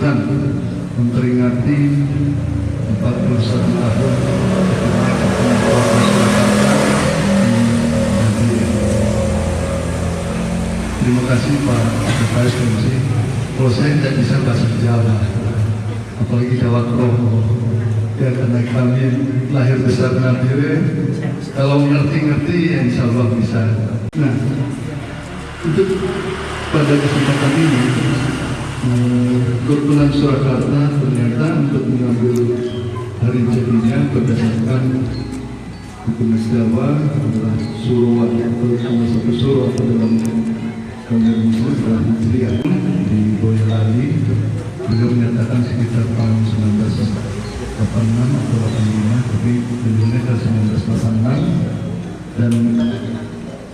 Tuhan memperingati 41 tahun terima kasih Pak Sekretaris Komisi. Kalau saya tidak bisa bahasa Jawa, apalagi Jawa Kromo, ya karena kami lahir besar Nabire, kalau ngerti-ngerti ya insya Allah bisa. Nah, untuk pada kesempatan ini, Kebetulan Surakarta ternyata untuk mengambil hari jadinya berdasarkan hukum Jawa adalah Surwa, salah satu Surwa dalam kalender Muslim adalah Hijriah di Boyolali. Beliau menyatakan sekitar tahun 1986 atau 85, tapi beliaunya adalah 1986 dan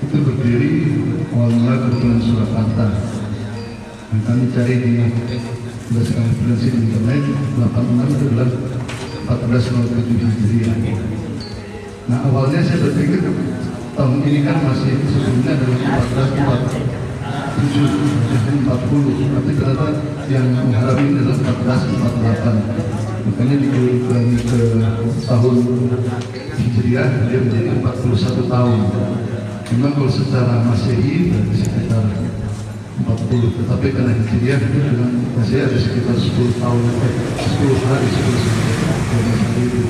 itu berdiri awal mula Kebetulan Surakarta. Nah, kami cari di berdasarkan referensi di internet 86 itu adalah 1407 Hijriah. Nah, awalnya saya berpikir tahun ini kan masih sebelumnya adalah 1447, 40, tapi ternyata yang mengharapkan ini adalah 1448. Makanya dikurangi ke tahun Hijriah dia menjadi 41 tahun. Memang kalau secara Masehi berarti sekitar 40, tetapi karena Hijriah itu dengan Masehi ada sekitar 10 tahun, 10 hari, 10 hari itu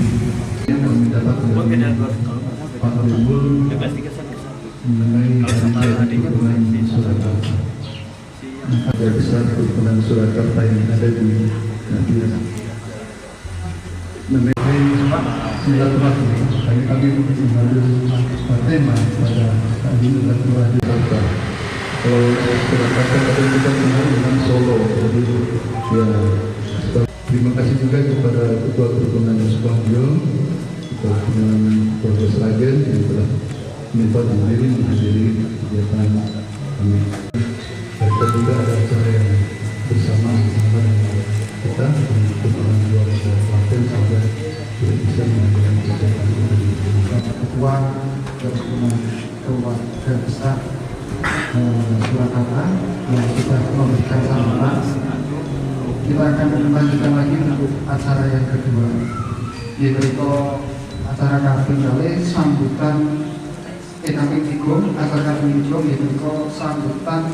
yang mendapat dari Pak Rembul mengenai hari Kebetulan Surakarta. Ada besar Kebetulan Surakarta yang ada di Nadia. Mengenai silaturahmi, kami mengambil tema pada hari ini adalah silaturahmi. Kalau Surakarta kadang kita kenal dengan Solo, jadi ya terima kasih juga kepada Ketua Kerukunan Subangjo, Ketua Kerukunan Keluarga Sragen yang telah menyempatkan diri menghadiri kegiatan kami. Dan juga ada acara yang bersama dengan kita untuk orang luar Klaten sehingga tidak bisa menghadiri kegiatan ini. Ketua Kerukunan Keluarga Besar Surakarta yang kita memberikan sambutan. Kita akan melanjutkan lagi untuk acara yang kedua, yaitu acara kaping kali sambutan kami tikum, acara kami tikum yaitu sambutan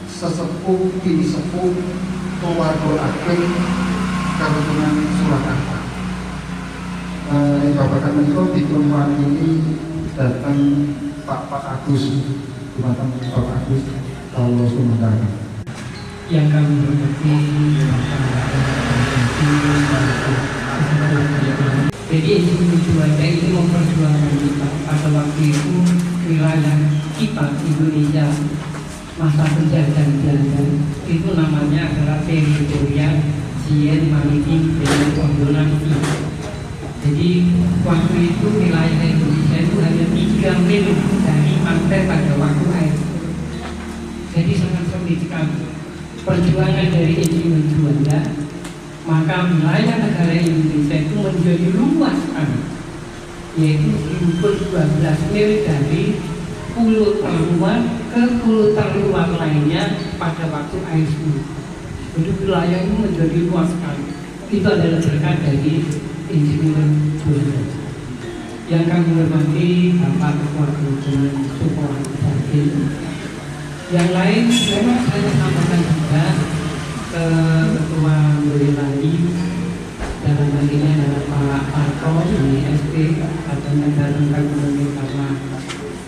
sesepuh kini sepuh keluarga akhir Kebetulan Surakarta. Bapak kami tikum ini datang Pak Agus, datang Pak Agus kalau sementara. Yang kami hormati jadi tujuannya ini memperjuangkan kita pada waktu itu wilayah kita Indonesia masa penjajahan Belanda itu namanya adalah teritorial Sien Maritim dengan Kondonasi. Jadi waktu itu wilayah Indonesia itu hanya 3 mil dari pantai pada waktu air. Jadi sangat sulit sekali perjuangan dari Indonesia Juanda, maka wilayah negara Indonesia itu menjadi luas sekali, yaitu 12 mil dari pulau terluar ke pulau terluar lainnya pada waktu air surut. Jadi wilayah itu menjadi luas sekali. Itu adalah berkat dari Insinyur Juanda. Yang kami hormati Bapak Ketua Kerukunan Surakarta. Yang lain memang saya sampaikan juga ke Ketua Boyolali dalam hal ini adalah Pak Parto di SP atau negara ekonomi karena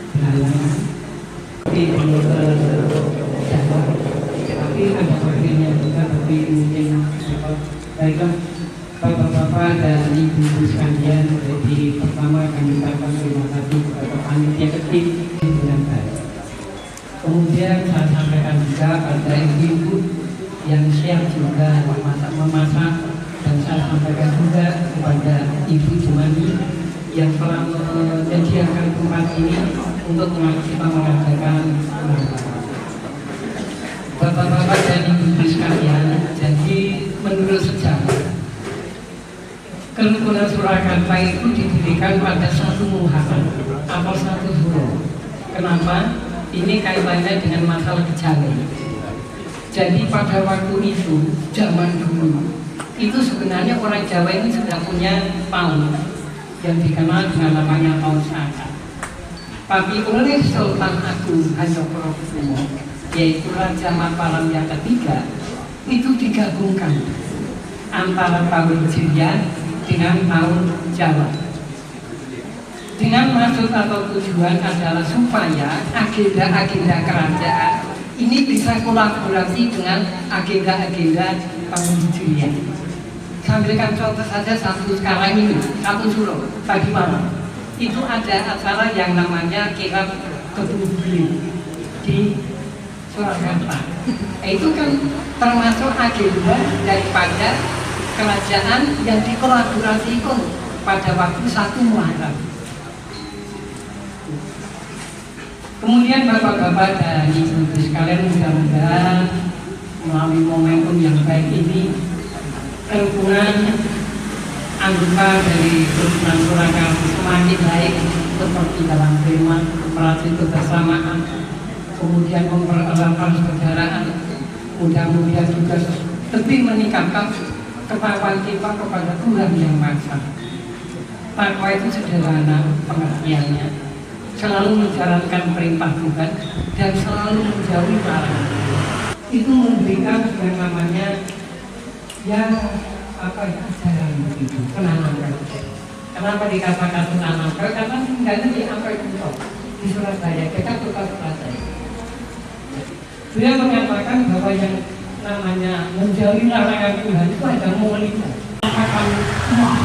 berhalangan di Jawa, tapi ada bagiannya juga, tapi mungkin baiklah Bapak-bapak dan ibu-ibu sekalian. Jadi pertama kami ucapkan terima kasih kepada panitia ketik dengan baik. Kemudian saya sampaikan juga pada ibu-ibu yang siap juga memasak, dan saya sampaikan juga kepada Ibu Jumani yang telah menyediakan tempat ini untuk kita mengadakan Bapak-bapak dan ibu-ibu sekalian. Jadi menurut sejarah Kerukunan Surakarta itu didirikan pada satu Muharram atau satu Huro. Kenapa? Ini kaitannya dengan masalah kejawen. Jadi pada waktu itu, zaman dulu, itu sebenarnya orang Jawa ini sudah punya paus yang dikenal dengan namanya paus Saka. Tapi oleh Sultan Agung Hanyokrokusumo, yaitu Raja Mataram yang ketiga, itu digabungkan antara tahun Hijriah dengan tahun Jawa. Dengan maksud atau tujuan adalah supaya agenda-agenda kerajaan ini bisa kolaborasi dengan agenda-agenda tahun Hijriah. Sambilkan contoh saja satu sekarang ini, satu Suro tadi malam itu ada acara yang namanya kirap ketujuh di Surakarta. Itu kan termasuk agenda daripada kerajaan yang dikolaborasikan pada waktu 1 Muharram. Kemudian bapak-bapak dan ibu-ibu sekalian, mudah-mudahan melalui momentum yang baik ini kerukunan anggota dari kerukunan Surakarta semakin baik seperti dalam tema operasi kebersamaan, kemudian mempererat persaudaraan, mudah-mudahan juga lebih meningkatkan ketakwaan kita kepada Tuhan Yang Maha Esa. Takwa itu sederhana pengertiannya, selalu menjalankan perintah Tuhan dan selalu menjauhi larangan. Itu memberikan yang namanya ajaran begitu, penanaman. Kenapa dikatakan penanaman? Karena tinggalnya di itu di Surabaya, dekat kota Surabaya. Beliau mengatakan bahwa yang namanya menjauhi larangan Tuhan itu ada mulia. Katakan moh,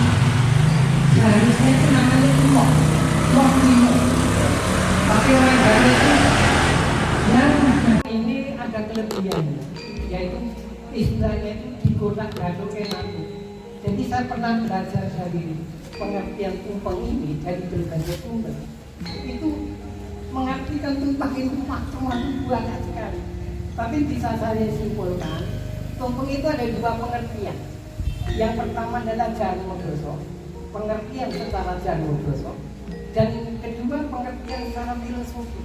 seharusnya itu namanya moh limo. Tapi orang Jawa itu yang ini ada kelebihannya, yaitu istilahnya itu digodak-gadok aku. Jadi saya pernah belajar dari pengertian tumpeng ini dari berbagai sumber. Itu mengartikan tumpeng itu macam-macam banyak sekali. Tapi bisa saya simpulkan, tumpeng itu ada 2 pengertian. Yang pertama adalah Jarwodoso, pengertian secara Jarwodoso, dan kedua pengertian secara filosofi.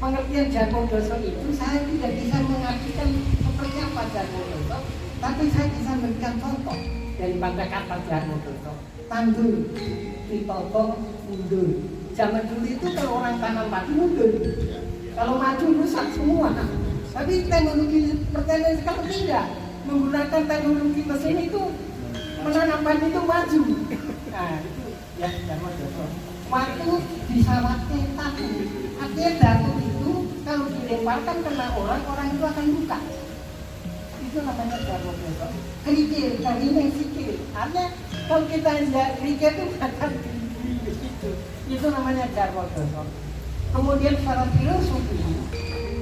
Pengertian Jarwodoso itu saya tidak bisa mengartikan seperti apa Jarwodoso, tapi saya bisa memberikan contoh daripada kata Jarwodoso. Tandur, ditoto, mundur. Zaman dulu itu kalau orang tanam padi mundur, kalau maju rusak semua. Tapi teknologi pertanian sekarang tidak, menggunakan teknologi mesin itu menanam padi itu maju. Nah itu ya Jarwodoso. Waktu disawatnya tahu, artinya datu itu kalau dilemparkan kena orang itu akan luka. Itu namanya Jarwodoso. Kerikil, karinya sikil. Artinya kalau kita tidak kerikil itu akan begitu. Itu namanya Jarwodoso. Kemudian secara filosofi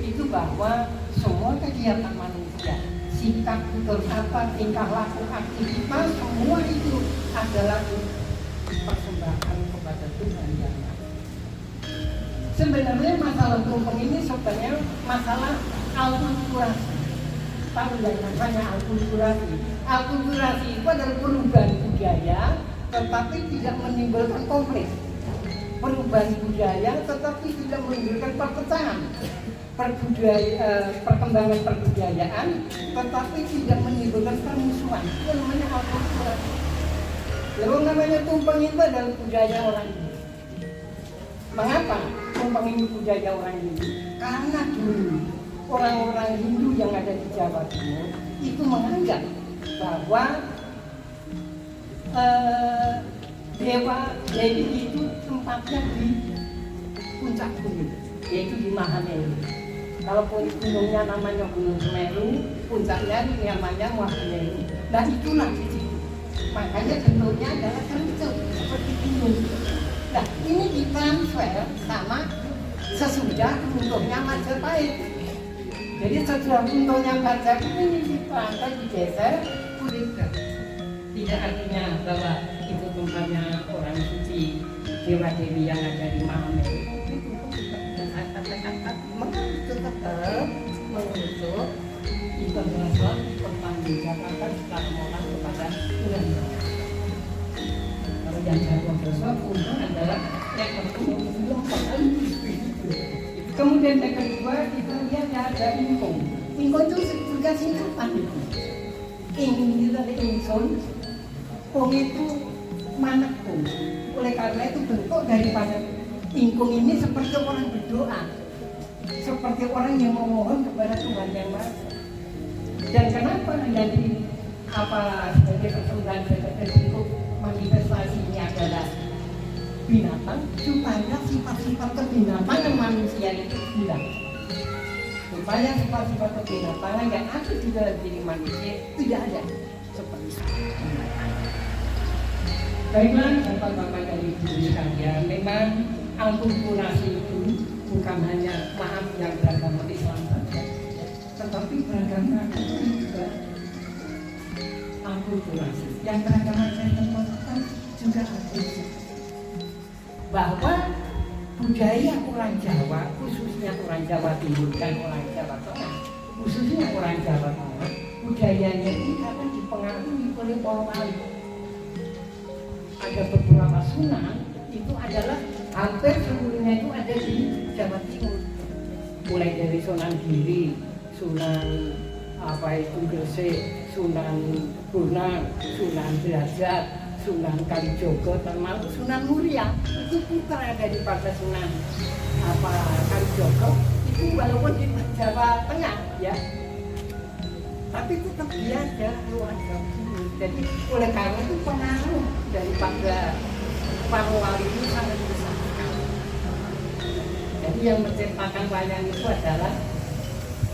itu bahwa semua kegiatan manusia, sikap, berkata, tingkah laku, aktivitas, semua itu adalah persembahan kepada Tuhan Yang Maha Esa. Sebenarnya masalah tumpeng ini sebenarnya masalah alkulturasi. Tahu yang namanya alkulturasi? Alkulturasi itu adalah perubahan budaya, tetapi tidak menimbulkan konflik. Perubahan budaya, tetapi tidak menimbulkan perpecahan. Perkembangan perbudayaan, tetapi tidak menimbulkan permusuhan. Itu namanya alkulturasi. Lalu namanya tumpeng itu adalah budaya orang Hindu. Mengapa tumpeng ini budaya orang Hindu? Karena dulu orang-orang Hindu yang ada di Jawa Timur itu menganggap bahwa dewa Dewi itu tempatnya di puncak gunung, yaitu di Mahameru. Kalau gunungnya namanya Gunung Semeru, puncaknya namanya Mahameru. Nah itulah di situ. Makanya bentuknya adalah kerucut seperti gunung. Nah ini ditransfer sama sesudah bentuknya Majapahit. Jadi sesudah bentuknya Majapahit ini ditransfer, digeser, kulitkan. Tidak artinya bahwa itu tempatnya orang suci, dewa dewi yang ada di Mahameru. Itu tetap mengutuk itu adalah pertanggungjawaban secara moral kepada Tuhan. Kalau yang Jarwodoso pun adalah yang kedua. Kemudian yang kedua kita lihat ada ingkung. Ingkon itu juga singkatan itu. Ingin dari ingsun, kong itu manekku. Oleh karena itu bentuk daripada ingkung ini seperti orang berdoa, seperti orang yang memohon kepada Tuhan Yang Maha. Dan kenapa jadi sebagai persembahan bentuk manifestasi ini adalah binatang, supaya sifat-sifat kebinatangan manusia itu hilang. Supaya sifat-sifat kebinatangan yang ada di dalam diri manusia tidak ada seperti itu. Baiklah, Bapak-bapak dari Ibu sekalian, memang akulturasi itu bukan hanya maaf yang beragama Islam saja, tetapi beragama itu juga akulturasi. Yang beragama Kristen Protestan juga akulturasi. Bahwa budaya orang Jawa, khususnya orang Jawa Timur dan orang Jawa Tengah, khususnya orang Jawa Tengah, budayanya ini akan dipengaruhi oleh para wali. Ada beberapa sunan itu adalah hampir seluruhnya itu ada di Jawa Timur, mulai dari Sunan Giri, Sunan Gresik, Sunan Bonang, Sunan Derajat, Sunan Kalijogo, termasuk Sunan Muria. Itu putra daripada Sunan Kalijogo. Itu walaupun di Jawa Tengah ya, tapi tetap dia ada luar Jawa Timur. Jadi oleh karena itu pengaruh daripada para wali itu sangat besar sekali. Jadi yang menciptakan wayang itu adalah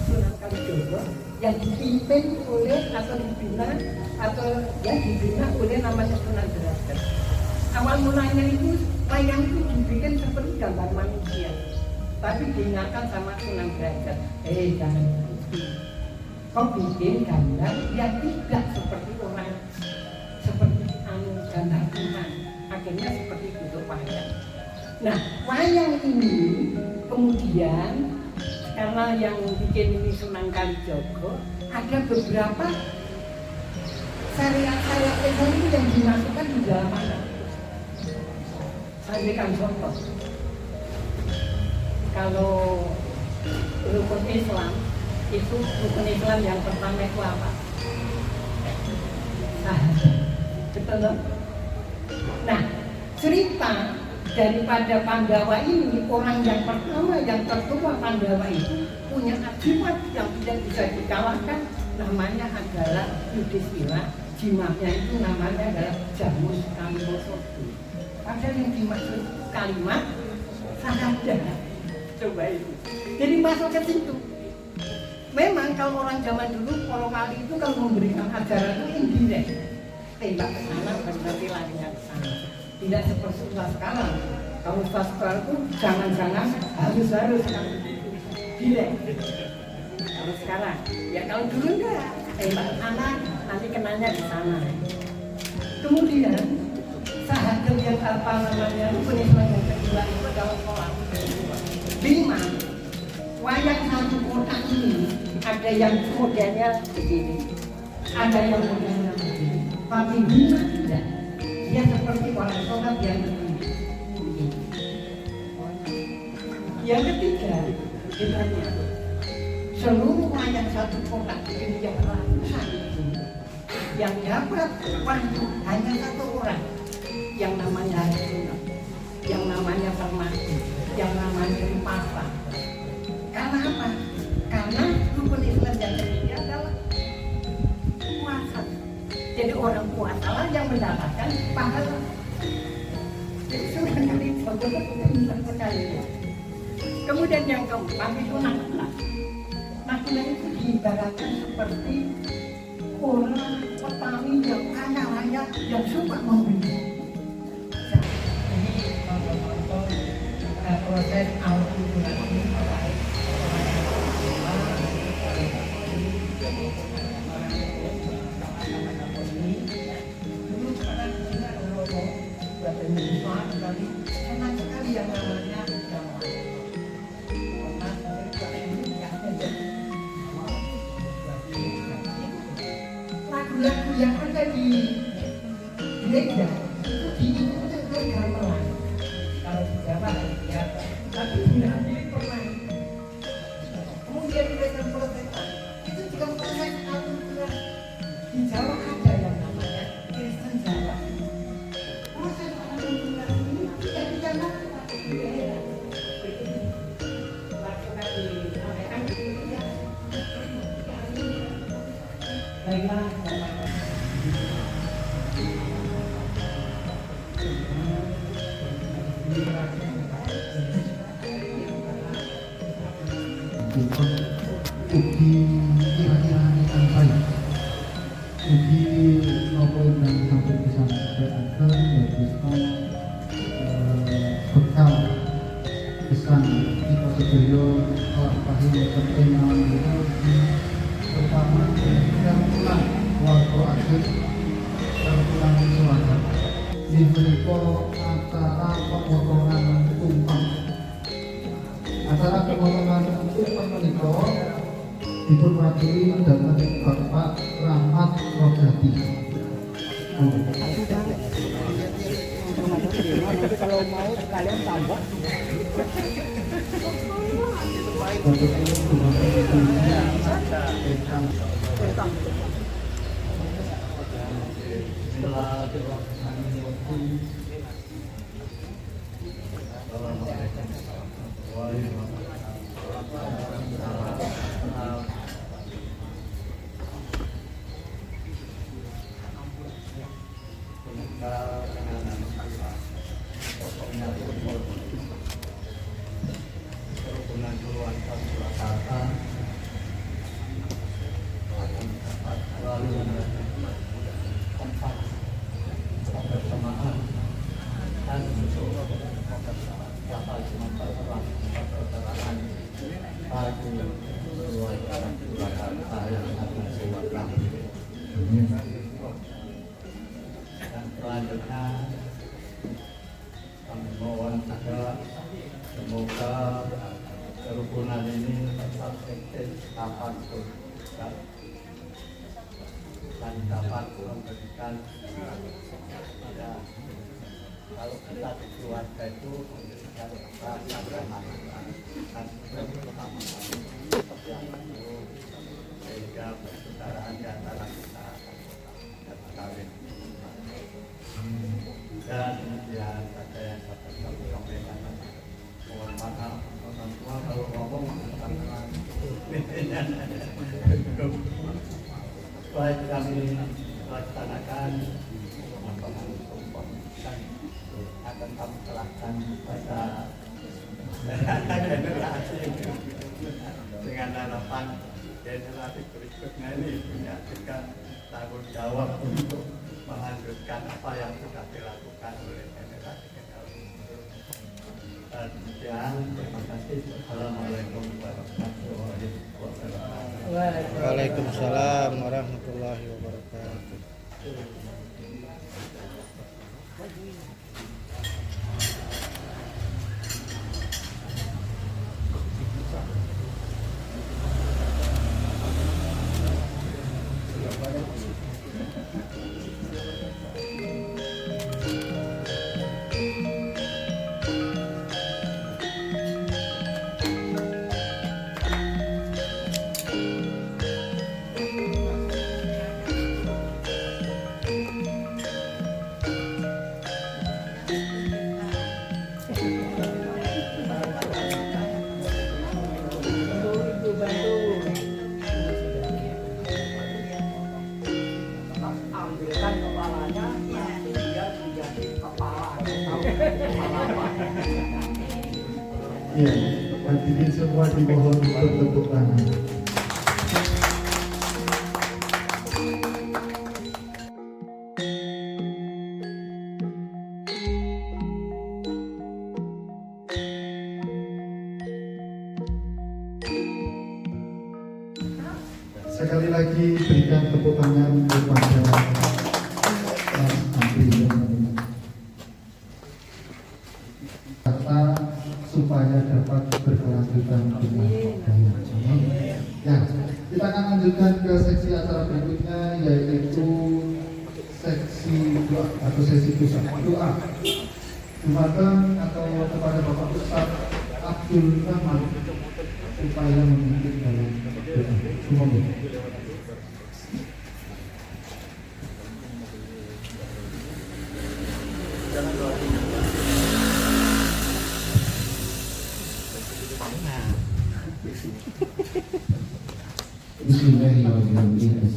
Sunan Kalijogo yang dipimpin oleh atau dibina oleh namanya Sunan Derajat. Awal mulanya itu wayang itu dibikin seperti gambar manusia, tapi diingatkan sama Sunan Derajat, jangan kau bikin gambar yang tidak seperti orang, seperti gambar Tuhan. Akhirnya seperti bentuk wayang. Nah, wayang ini kemudian karena yang bikin ini Sunan Kalijogo, ada beberapa syariat-syariat Islam yang dimasukkan di dalam wayang. Saya berikan contoh. Kalau rukun Islam itu, rukun Islam yang pertama itu apa? Betul loh? Nah, cerita daripada Pandawa ini, orang yang pertama, yang tertua Pandawa itu punya jimat yang tidak bisa dikalahkan, namanya adalah Yudhistira. Jimatnya itu namanya adalah Jamus Kalimasoti. Padahal yang dimaksud kalimat sahadat. Coba itu. Jadi masuk ke situ. Memang kalau orang zaman dulu, para wali itu kalau memberikan ajaran itu indirect, tembak ke sana, berarti larinya ke sana. Tidak seperti sekarang. Kalau sekarang itu jangan-jangan harus kan direct. Kalau sekarang, ya kalau dulu enggak, tembak ke sana, nanti kenanya di sana. Kemudian sahadat yang apa namanya, penyesuaian yang kedua itu adalah sholat. 5. Wayang satu kotak ini ada yang modelnya begini, ada yang modelnya begini, tapi 5 tidak. Dia seperti orang sholat yang begini. Yang ketiga, kita lihat seluruh wayang satu kotak ini yang ratusan itu, yang dapat waktu hanya satu orang, yang namanya Harjuna, yang namanya Permati, yang namanya Rupasa. Karena apa? Karena rukun Islam yang ketiga adalah puasa. Jadi orang puasa lah yang mendapatkan pahala. Jadi Sunan Kalijogo itu percaya. Kemudian yang keempat itu Nakula. Nakula itu diibaratkan seperti orang petani yang kaya raya yang suka membeli. Proses akulturasi enak sekali yang namanya lagu-lagu yang ada di gereja itu diikuti oleh gamelan. Kalau di Jawa ya, tapi nanti pernah. Kemudian Kristen Protestan Di Jawa ada yang namanya Kristen Jawa. Proses orang mendengar ini ketika nanti pakai bendera. Baiklah, ugi kira-kira akan baik ugi nopo dan sampai bisa berangkat ya bisa bekal pesan kita sedaya orang paham penting namanya pertama yang pulang waktu akhir yang pulang suara di beriko acara pemotongan tumpang acara pemotongan tumpang menikah diperwakili dengan Bapak Rahmat Rojati. Nanti kalau mau kalian tambah. Dan selanjutnya kami mohon juga semoga kerukunan ini tetap eksis kapanpun dan dapat memberikan ya, kalau kita di keluarga itu memberikan rasa kehangatan dan kebersamaan yang itu sehingga persaudaraan di antara kita kawin. Dan ya saja yang dapat kami sampaikan. Mohon maaf orang tua kalau ngomong karena baik kami laksanakan pemotongan tumpang dan akan kami serahkan pada generasi dengan harapan generasi berikutnya ini punya juga tanggung jawab untuk melanjutkan apa yang sudah dilakukan oleh generasi-generasi. Dan demikian, terima kasih. Assalamualaikum warahmatullahi wabarakatuh. Waalaikumsalam warahmatullahi wabarakatuh. Ambilkan kepalanya, dia menjadi kepala. Ya, hadirin semua dimohon bertepuk tangan. Sekali lagi berikan tepuk tangan kepada Mas Andri kata supaya dapat berkelanjutan dengan baik. Ya, kita akan lanjutkan ke seksi acara berikutnya yaitu seksi doa atau sesi doa. Jumatan atau kepada Bapak Ustadz Abdul Rahman supaya memimpin dalam doa. Semoga.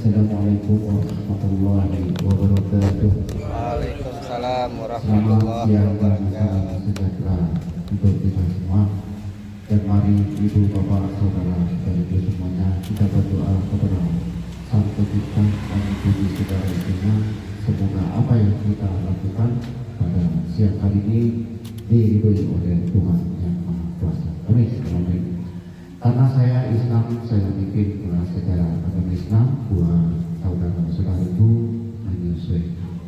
Assalamualaikum warahmatullahi wabarakatuh. Waalaikumsalam Selamat warahmatullahi siang dan salam wabarakatuh. sejahtera untuk kita semua. Dan mari ibu bapak saudara sekaligus semuanya kita berdoa kepada Sang Pencipta dan puji segala isinya. Semoga apa yang kita lakukan pada siang hari ini diridhoi oleh Tuhan yang Maha Kuasa. Amin. Amin. Karena saya Islam, saya bikin secara agama Islam buat saudara-saudara itu menyesuaikan.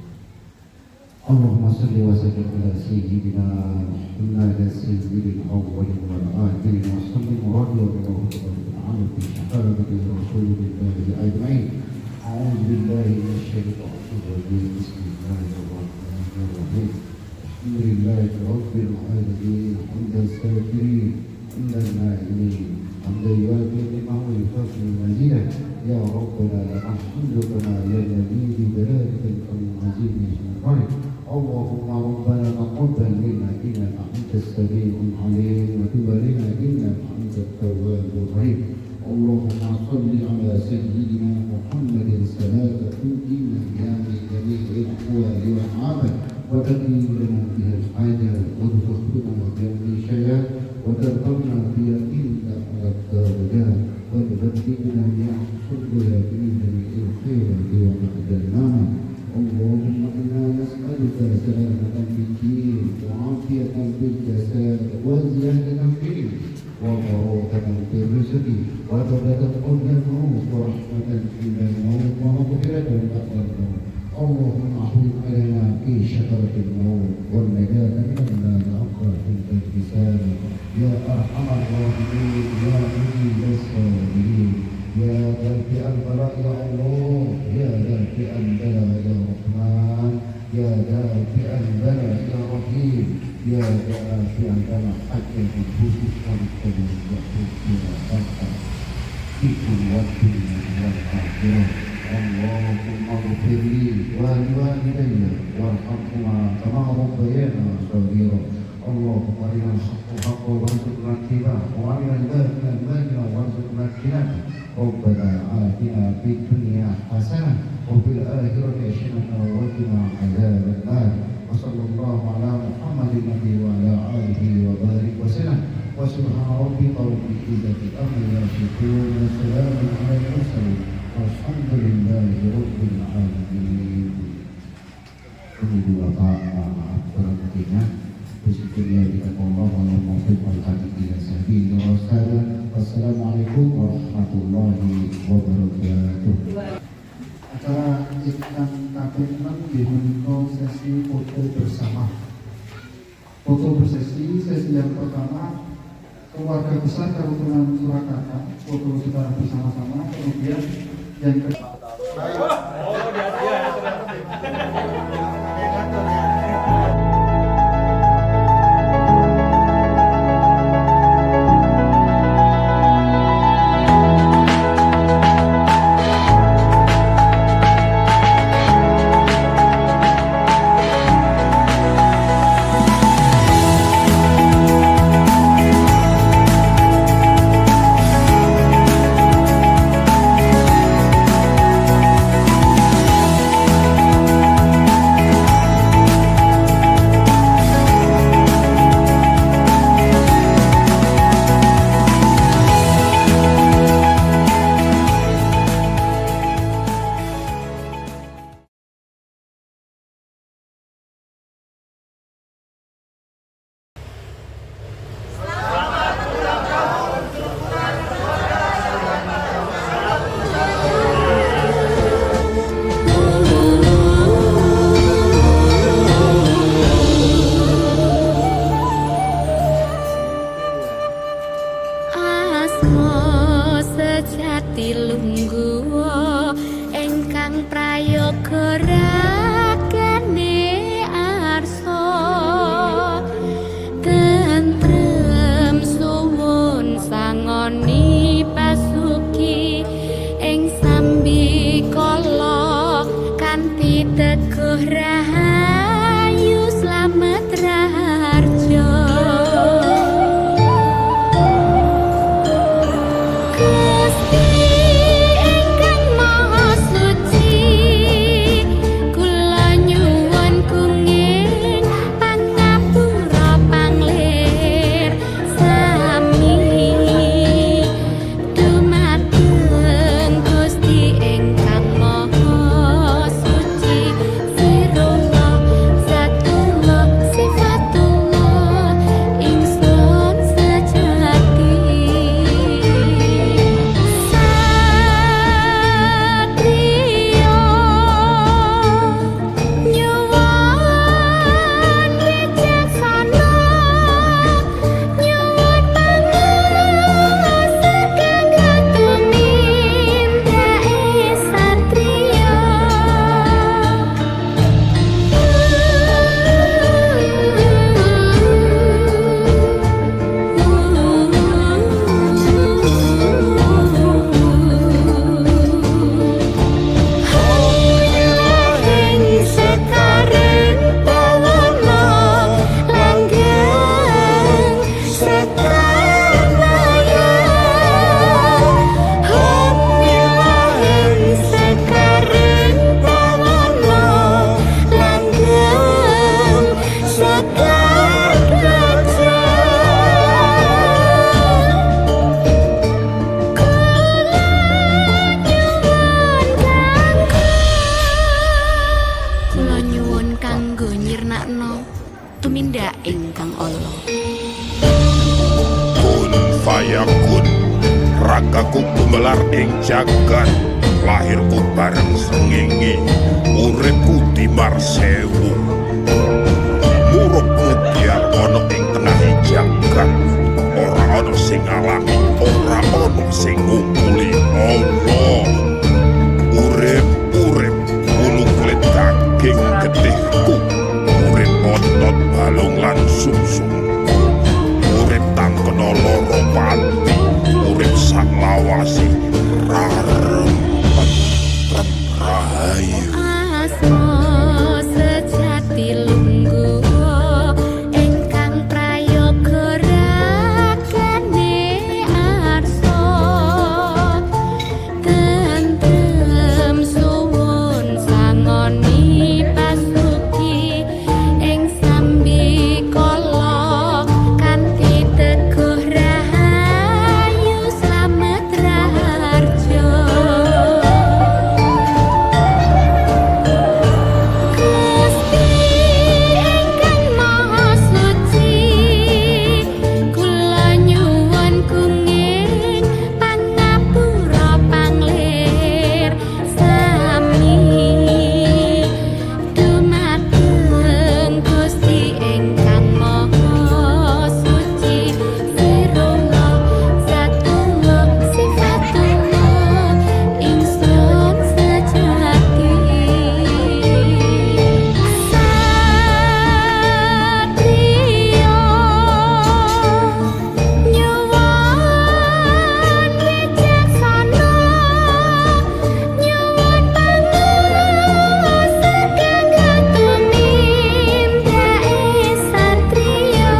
Allahumma salli wa sallim ala sayyidina Muhammad sayyidil awwalin wal akhirin wa sallim radhiyallahu ta'ala bi sahabati rasulillahi ajma'in. A'udzu billahi minasyaitonir rajim. Bismillahirrahmanirrahim. Alhamdulillahi rabbil alamin. Hamdan sakirin hamdan na'imin. Hamdan yuwafi ni'amahu wa yukafi mazidah. Ya Rabbana lakal hamdu kama yanbaghi li jalalikal mazid. اللهم ربنا تقبل منا انك انت السميع العليم وتب علينا انك انت التواب الرحيم. اللهم صل على سيدنا محمد صلاه تؤتينا بها من جميع الاقوال والعمل وتقي لنا بها الحاجه وتفقدنا بها الشيئات وترفعنا بها انت على الدرجات وتبدلنا بها حبها في جميع الخيرات ومعدناها. اللهم إنا نسألك سلامة في الدين وعافية في الجسد وزيادة في العلم وبركة في الرزق وتوبة قبل الموت ورحمة عند الموت ومغفرة بعد الموت. اللهم احفظ علينا في شجرة الموت والنجاة من النار أفضل في الانتساب يا أرحم الراحمين يا مجيب الصابرين يا دافع البلاء يا الله يا دافع البلاء يا رحمن يا دافع البلاء يا رحيم يا دافع البلاء حتى النفوس والقلوب وحسن الخلق في كل وقت والآخرة. اللهم اغفر لي ولوالدي وارحمهما كما ربيانا صغيرا. اللهم ارنا الحق حقا وارزقنا اتباعه وارنا الباطل باطلا وارزقنا اجتنابه. ربنا آتنا في الدنيا حسنة وفي الآخرة حسنة وقنا عذاب النار. وصلى الله على محمد النبي وعلى آله وبارك وسلم. وسبحان ربك رب العزة عما يصفون وسلام على المرسلين والحمد لله رب العالمين. Ibu bapak maaf kurang lebihnya. Bismillah kita Allah wa muwaffiq al-hadi ila sabil. Wassalamualaikum warahmatullahi wabarakatuh. Acara Iklan KP6 dimenko sesi foto bersama. Foto bersesi sesi yang pertama keluarga besar Kerukunan Surakarta, foto secara bersama-sama. Kemudian yang kedua Gusti ingkang Maha gumelar ing jagat lahirku bareng srengenge uripku dimarsewu murupmu biar ana ing tengah jagat ora ana sing ngalangi ora ana sing ngungkuli Allah urip bulu kulit daging getihku urip otot balung lan sumsum urip tangkena loro pati urip sak lawase rarempet rahayu asma sejati lungguh ingkang prayoga rakene arsa tentrem suwun sangoni pasuki ing sambi kala kanthi teguh rahayu slamet raharja Gusti ingkang maha suci kula nyuwun kenging pangapura panglir sami dumateng Gusti ingkang maha suci sirullah zatullah sifatullah ingsun sejati Satrio nyuwun wicaksana nyuwun panguwasa kanggo tumindake satrio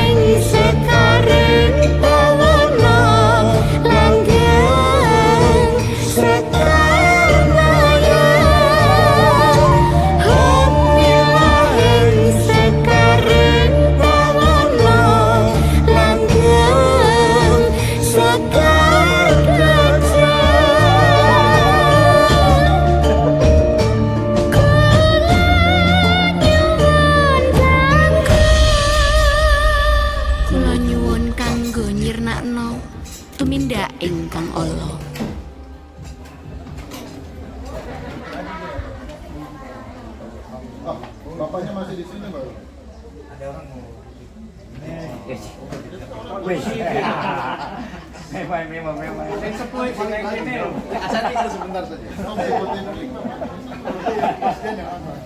Ing sekaring pawana langgeng sekaraya ing sekaring pawana langgeng sekar Kula nyuwun kanggo nyirnakno tumindak ingkang ala. Bapaknya masih di sini, Pak? Ada orang mau memang saya sepuluh pakai ini asal itu sebentar saja Mau ikutin link, Pak? Pasien yang aman.